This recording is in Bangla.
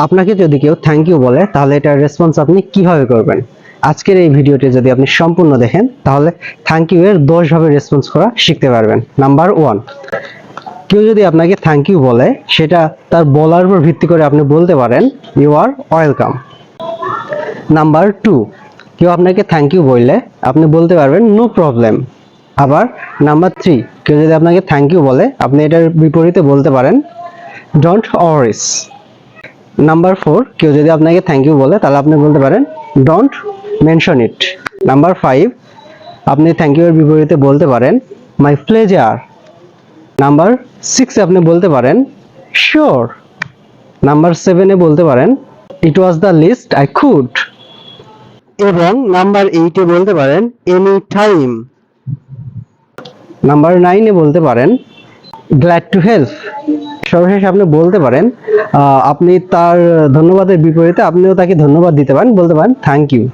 আপনাকে যদি কেউ থ্যাংক ইউ বলে তাহলে এটার রেসপন্স আপনি কিভাবে করবেন? আজকের এই ভিডিওটি যদি আপনি সম্পূর্ণ দেখেন তাহলে থ্যাংক ইউ এর 10 ভাবে রেসপন্স করা শিখতে পারবেন। নাম্বার 1, কেউ যদি আপনাকে থ্যাংক ইউ বলে সেটা তার বলার উপর ভিত্তি করে আপনি বলতে পারেন ইউ আর ওয়েলকাম। নাম্বার 2, কেউ আপনাকে থ্যাংক ইউ বললে আপনি বলতে পারবেন নো প্রবলেম। আবার নাম্বার 3, কেউ যদি আপনাকে থ্যাংক ইউ বলে আপনি এটার বিপরীতে বলতে পারেন ডোন্ট ওয়ারিস। নাম্বার 4, কেউ যদি আপনাকে থ্যাংক ইউ বলে তাহলে আপনি বলতে পারেন ডোন্ট মেনশন ইট। নাম্বার 5, আপনি থ্যাংক ইউ এর বিপরীতে বলতে পারেন মাই প্লেজার। নাম্বার 6 আপনি বলতে পারেন শিওর। নাম্বার 7 এ বলতে পারেন it was the list I could. এবং নাম্বার 8 এ বলতে পারেন এনি টাইম। নাম্বার 9 এ বলতে পারেন গ্ল্যাড টু হেল্প। সর্বশেষ আপনি বলতে পারেন আপনি তার ধন্যবাদের বিপরীতে আপনিও তাকে ধন্যবাদ দিতে পারেন, বলতে পারেন থ্যাংক ইউ।